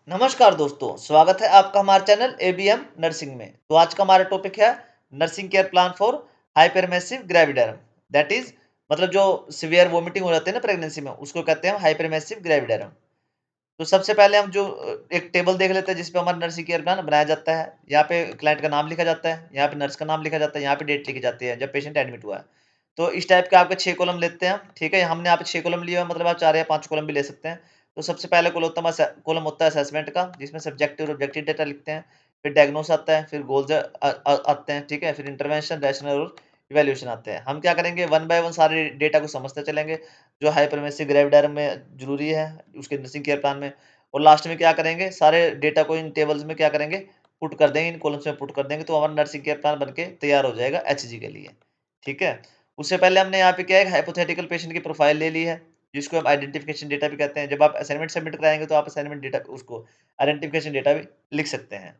नमस्कार दोस्तों, स्वागत है आपका हमारे चैनल एबीएम नर्सिंग में। तो आज का हमारा टॉपिक है nursing care plan for hyperemesis gravidarum. That is मतलब जो सीवियर वोमिटिंग हो जाती है ना प्रेगनेंसी में, उसको कहते हैं हाइपरमेसिव ग्रेविडरम। तो सबसे पहले हम जो एक टेबल देख लेते हैं जिसपे हमारा नर्सिंग केयर प्लान बनाया जाता है। यहाँ पे क्लाइंट का नाम लिखा जाता है, यहाँ पे नर्स का नाम लिखा जाता है, यहाँ पे डेट लिखी जाती है जब पेशेंट एडमिट हुआ है। तो इस टाइप के आपके 6 कॉलम लेते हैं, ठीक है। हमने यहाँ पे 6 कॉलम लिया है, मतलब आप 4 या 5 कॉलम भी ले सकते हैं। तो सबसे पहले कॉलम होता है असेसमेंट का, जिसमें सब्जेक्टिव और ऑब्जेक्टिव डेटा लिखते हैं। फिर डायग्नोस आता है, फिर गोल्स आते हैं, ठीक है। फिर इंटरवेंशन, रैशनल और इवैल्यूएशन आते हैं। हम क्या करेंगे, वन बाय वन सारे डेटा को समझते चलेंगे, जो हाइपरमेसिव ग्रेविडरम में ज़रूरी है, उसके नर्सिंग केयर प्लान में। और लास्ट में क्या करेंगे, सारे डेटा को इन टेबल्स में क्या करेंगे, पुट कर देंगे, इन कॉलम्स में पुट कर देंगे, तो हमारा नर्सिंग केयर प्लान बनके तैयार हो जाएगा एचजी के लिए, ठीक है। उससे पहले हमने यहाँ पे क्या है, हाइपोथेटिकल पेशेंट की प्रोफाइल ले ली है, जिसको हम आइडेंटिफिकेशन डेटा भी कहते हैं। जब आप असाइनमेंट सबमिट कराएंगे तो आप असाइनमेंट डेटा उसको आइडेंटिफिकेशन डेटा भी लिख सकते हैं।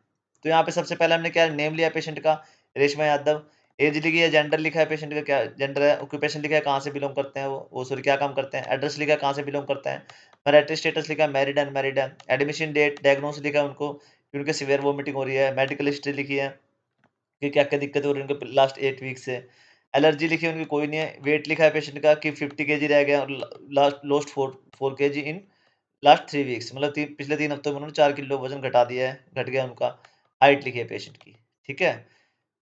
तो यहाँ पे सबसे पहले हमने क्या नेम लिया पेशेंट का, रेशमा यादव। एज लिखी है, जेंडर लिखा है, पेशेंट का क्या जेंडर है, ऑक्यूपेशन लिखा है, कहाँ से बिलोंग करते हैं वो सॉरी क्या काम करते हैं, एड्रेस लिखा है, कहाँ से बिलोंग करते हैं, मैरिटल स्टेटस लिखा है, मैरिड अनमैरिड है, एडमिशन डेट, डायग्नोस लिखा है उनको कि उनके सीवियर वोमिटिंग हो रही है, मेडिकल हिस्ट्री लिखी है कि क्या-क्या दिक्कत हो रही है उनके लास्ट 8 वीक से। एलर्जी लिखी है उनकी कोई नहीं है, वेट लिखा है पेशेंट का कि 50 केजी रह गया और ल last lost 4 KG in last 3 weeks, मतलब पिछले 3 हफ्तों में उन्होंने 4 किलो वज़न घटा दिया है, घट गया उनका। हाइट लिखी है पेशेंट की, ठीक है?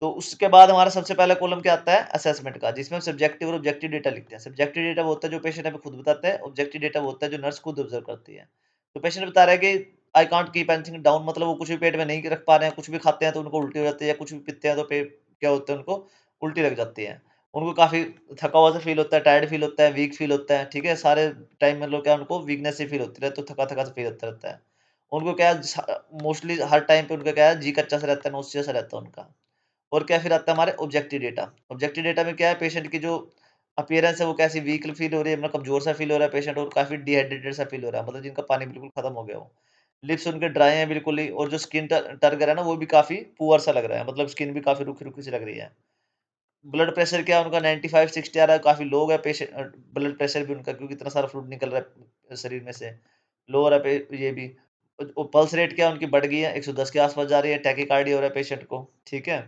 तो उसके बाद हमारा सबसे पहला कॉलम क्या आता है, असेसमेंट का, जिसमें हम सब्जेक्टिव और ऑब्जेक्टिव डेटा लिखते हैं। सब्जेक्टिव डेटा वो होता है जो पेशेंट हमें खुद बताता है, ऑब्जेक्टिव डेटा वो होता है जो नर्स खुद ऑब्जर्व करती है। तो पेशेंट बता रहा है कि I can't keep anything down, मतलब वो कुछ भी पेट में नहीं रख पा रहे हैं, कुछ भी खाते हैं तो उनको उल्टी हो जाती है, या कुछ भी पीते हैं तो क्या होता है, उनको उल्टी लग जाती है। उनको काफ़ी थका हुआ सा फील होता है, टायर्ड फील होता है, वीक फील होता है, ठीक है? सारे टाइम मतलब क्या उनको वीकनेस सी फील होती है, तो थका-थका सा फील होता रहता है। उनको क्या है मोस्टली हर टाइम पे उनका क्या है, जी कच्चा सा रहता है, नोसिया सा रहता है उनका। और क्या फिर आता है हमारे ऑब्जेक्टिव डेटा। ऑब्जेक्टिव डेटा में क्या है, पेशेंट की जो अपीयरेंस है वो कैसी वीक फील हो रही है, मतलब कमजोर सा फील हो रहा है पेशेंट, और काफी डिहाइड्रेटेड सा फील हो रहा है, मतलब जिनका पानी बिल्कुल खत्म हो गया हो। लिप्स उनके ड्राई हैं बिल्कुल ही, और जो स्किन टर्गर है ना वो भी काफी पुअर सा लग रहा है, मतलब स्किन भी काफी रुखी रुखी सी लग रही है। ब्लड प्रेशर क्या है उनका 95 60 आ रहा है, काफी लो है पेशेंट ब्लड प्रेशर भी उनका, क्योंकि इतना सारा फ्लूइड निकल रहा है शरीर में से। लो हो रहा है ये भी। पल्स रेट क्या है उनकी बढ़ गई है, 110 के आसपास जा रही है, टैकीकार्डिया हो रहा है पेशेंट को, ठीक है।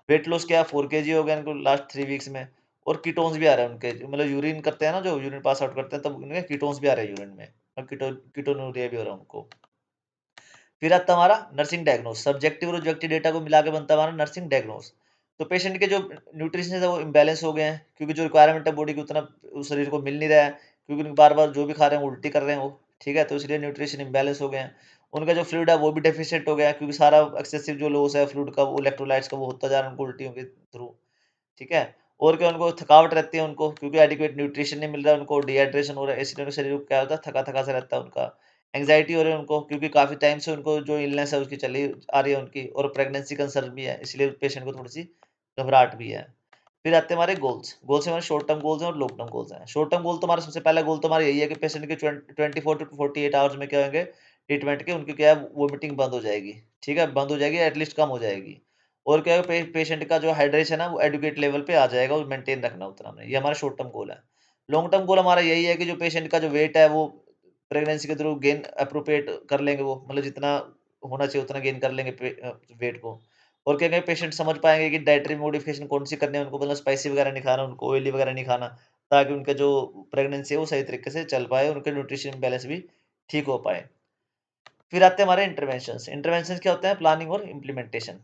वेट लॉस क्या है, 4 केजी हो गया इनको लास्ट 3 वीक्स में। और कीटोन्स भी आ रहे हैं उनके, मतलब यूरिन करते हैं ना, जो यूरिन पास आउट करते हैं तब उनके कीटोन्स भी आ रहे हैं यूरिन में, और कीटोनूरिया भी हो रहा है उनको। फिर आता है हमारा नर्सिंग डायग्नोस। सब्जेक्टिव और ऑब्जेक्टिव डेटा को मिला के बनता है हमारा नर्सिंग डायग्नोस। तो पेशेंट के जो न्यूट्रिशन है वो इम्बैलेंस हो गए हैं, क्योंकि जो रिक्वायरमेंट है बॉडी की उतना उस शरीर को मिल नहीं रहा है, क्योंकि उनको बार-बार जो भी खा रहे हैं उल्टी कर रहे हैं वो, ठीक है? तो इसलिए न्यूट्रिशन इम्बैलेंस हो गए हैं। उनका जो फ्लूइड है वो भी डेफिशिएंट हो गया है, क्योंकि सारा एक्सेसिव जो लॉस है फ्लूइड का, वो इलेक्ट्रोलाइट्स का वो होता जा रहा है उनको उल्टियों के थ्रू, ठीक है? और क्या उनको थकावट रहती है उनको, क्योंकि एडिक्वेट न्यूट्रिशन नहीं मिल रहा है उनको, डिहाइड्रेशन हो रहा है, इसलिए उनके शरीर को क्या होता है, थका-थका सा रहता है उनका। एंग्जायटी हो रही है उनको, क्योंकि काफ़ी टाइम से उनको जो इलनेस है उसकी चली आ रही है उनकी, और प्रेगनेंसी कंसर्न भी है, इसलिए पेशेंट को थोड़ी-सी घबराहट भी है। फिर आते हैं हमारे गोल्स। गोल्स हमारे शॉर्ट टर्म गोल्स हैं और लॉन्ग टर्म गोल्स हैं। शॉर्ट टर्म गोल तो हमारा सबसे पहला गोल तो हमारा यही है कि पेशेंट के 24 टू 48 आवर्स में क्या होंगे, ट्रीटमेंट के उनकी क्या है, वोमिटिंग बंद हो जाएगी, ठीक है? बंद हो जाएगी, एटलीस्ट कम हो जाएगी। और क्या है, पेशेंट का जो हाइड्रेशन है वो एडुकेट लेवल पे आ जाएगा, और मेंटेन रखना उतना हमने, ये हमारा शॉर्ट टर्म गोल है। लॉन्ग टर्म गोल हमारा यही है कि जो पेशेंट का जो वेट है वो प्रेगनेंसी के थ्रू गेन एप्रोप्रिएट कर लेंगे वो, मतलब जितना होना चाहिए उतना गेन कर लेंगे वेट को। और क्या कहें, पेशेंट समझ पाएँगे कि डाइटरी मॉडिफिकेशन कौन-सी करनी है उनको, मतलब स्पाइसी वगैरह नहीं खाना उनको, ऑयली वगैरह नहीं खाना, ताकि उनका जो प्रेगनेंसी है वो सही तरीके से चल पाए, उनके न्यूट्रिशन बैलेंस भी ठीक हो पाए। फिर आते हैं हमारे इंटरवेंशंस। इंटरवेंशंस क्या होते हैं, प्लानिंग और इम्प्लीमेंटेशन।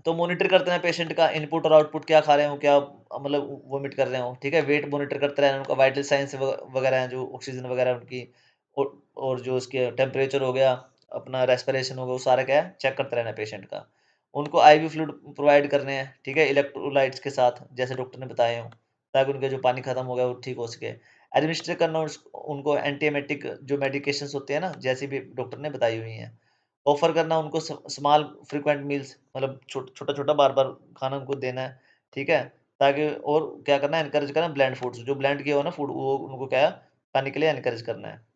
तो मॉनिटर करते हैं पेशेंट का इनपुट और आउटपुट, क्या खा रहे हो, क्या मतलब वोमिट कर रहे हो, ठीक है। वेट मॉनिटर करते रहना, उनका वाइटल साइंस वगैरह हैं, जो ऑक्सीजन वगैरह उनकी, और जो उसके टेम्परेचर हो गया, अपना रेस्पिरेशन हो गया, वो सारा क्या है चेक करते रहना पेशेंट का। उनको आईवी फ्लूइड प्रोवाइड करने हैं, ठीक है, इलेक्ट्रोलाइट्स के साथ, जैसे डॉक्टर ने बताए हों, ताकि उनका जो पानी खत्म हो गया वो ठीक हो सके। एडमिनिस्टर करना उनको एंटीएमेटिक जो मेडिकेशंस होते हैं ना, जैसी भी डॉक्टर ने बताई हुई हैं। ऑफ़र करना उनको स्मॉल फ्रीक्वेंट मील्स, मतलब छोटा-छोटा बार-बार खाना उनको देना है, ठीक है? ताकि, और क्या करना है, एनकरेज करना है ब्लेंड फूड्स, जो ब्लेंड किया हो ना फूड, वो उनको क्या है खाने के लिए एनकरेज करना है।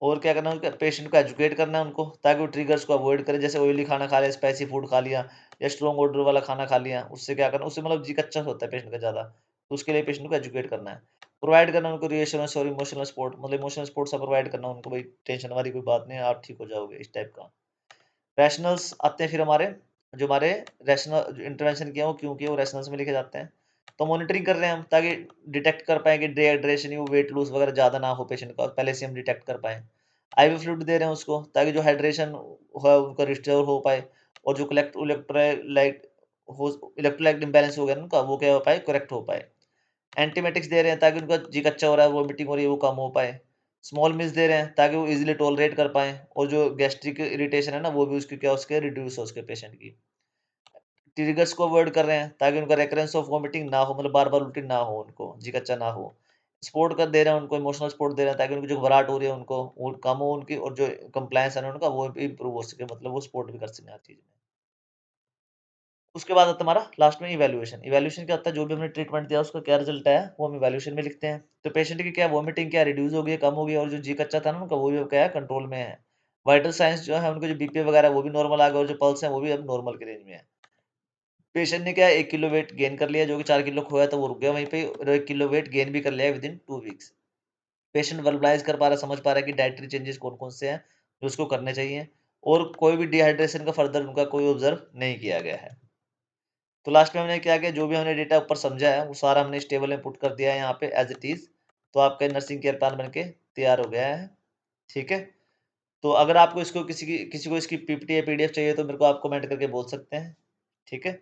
और क्या करना है, उनके पेशेंट को एजुकेट करना है उनको, ताकि वो ट्रिगर्स को अवॉइड करें, जैसे ऑयली खाना खा लिया, स्पाइसी फूड खा लिया, या स्ट्रॉन्ग ऑर्डर वाला खाना खा लिया, उससे क्या करना, उससे मतलब जी कच्चा होता है पेशेंट का ज़्यादा, तो उसके लिए पेशेंट को एजुकेट करना है। प्रोवाइड करना उनको रिएश्योरेंस और इमोशनल सपोर्ट, मतलब इमोशनल सपोर्ट सा प्रोवाइड करना उनको, भाई टेंशन वाली कोई बात नहीं है, आप ठीक हो जाओगे, इस टाइप का। रैशनल्स आते हैं फिर हमारे, जो हमारे रैशनल इंटरवेंशन किया वो क्यों किया, वो रैशनल्स में लिखे जाते हैं। तो मॉनिटरिंग कर रहे हैं हम ताकि डिटेक्ट कर पाएँ कि डिहाइड्रेशन या वेट लूज़ वगैरह ज़्यादा ना हो पेशेंट का, पहले से हम डिटेक्ट कर पाएँ। आईवी फ्लूइड दे रहे हैं उसको ताकि जो हाइड्रेशन हो उनका रिस्टोर हो पाए, और जो कलेक्ट इलेक्ट्रोलाइट हो, इलेक्ट्रोलाइट इम्बैलेंस हो गया ना उनका, वो क्या हो पाए, करेक्ट हो पाए। एंटीबायोटिक्स दे रहे हैं ताकि उनका जी कच्चा हो रहा है, वोमिटिंग हो रही है, वो कम हो पाए। स्मॉल मील्स दे रहे हैं ताकि वो ईज़िली टॉलरेट कर पाएँ, और जो गैस्ट्रिक इरिटेशन है ना, वो भी उसकी क्या उसके रिड्यूस हो उसके पेशेंट की। ट्रिगर्स को अवॉइड कर रहे हैं ताकि उनका रिकरेंस ऑफ वोमिटिंग ना हो, मतलब बार-बार उल्टी ना हो उनको, जी कच्चा ना हो। सपोर्ट कर दे रहे हैं उनको, इमोशनल सपोर्ट दे रहे हैं ताकि उनकी जो घबराहट हो रही है उनको, वो कम हो उनकी, और जो कंप्लायंस है ना उनका, वो भी इम्प्रूव हो सके, मतलब वो सपोर्ट भी कर सकें हर चीज़ में। उसके बाद आता है हमारा लास्ट में इवैल्यूएशन। इवैल्यूएशन क्या होता है, जो भी हमने ट्रीटमेंट दिया उसका क्या रिजल्ट आया, वो हम इवैल्यूएशन में लिखते हैं। तो पेशेंट की क्या वोमिटिंग क्या रिड्यूस हो गई है, कम हो गई है, और जो जी कच्चा था ना उनका, वो भी अब क्या है, कंट्रोल में है। वाइटल साइंस जो है उनके, जो बीपी वगैरह वो भी नॉर्मल आ गए, और जो पल्स है वो भी अब नॉर्मल के रेंज में है। पेशेंट ने क्या 1 किलो वेट गेन कर लिया, जो कि 4 किलो खोया था वो रुक गया वहीं पे, और 1 किलो वेट गेन भी कर लिया विदिन 2 वीक्स। पेशेंट वर्बलाइज़ कर पा रहा है, समझ पा रहा है कि डाइटरी चेंजेस कौन-कौन से हैं, जो उसको करने चाहिए, और कोई भी डिहाइड्रेशन का फर्दर उनका कोई ऑब्ज़र्व नहीं किया गया है। तो लास्ट में हमने क्या किया, जो भी हमने डेटा ऊपर समझा है, वो सारा हमने इस टेबल में पुट कर दिया है यहाँ पे एज़ इट इज़। तो आपका नर्सिंग केयर प्लान बन के तैयार हो गया है, ठीक है? तो अगर आपको इसको किसी को इसकी पीपीटी या पीडीएफ चाहिए तो मेरे को आप कमेंट करके बोल सकते हैं, ठीक है?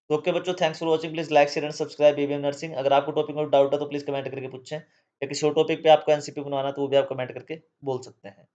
तो ओके बच्चों, thanks for watching, please like, share and subscribe BBM nursing. अगर आपको टॉपिक में डाउट है तो प्लीज़ कमेंट करके पूछें, या किसी और टॉपिक पे आपको एनसीपी बनवाना है तो वो भी आप कमेंट करके बोल सकते हैं।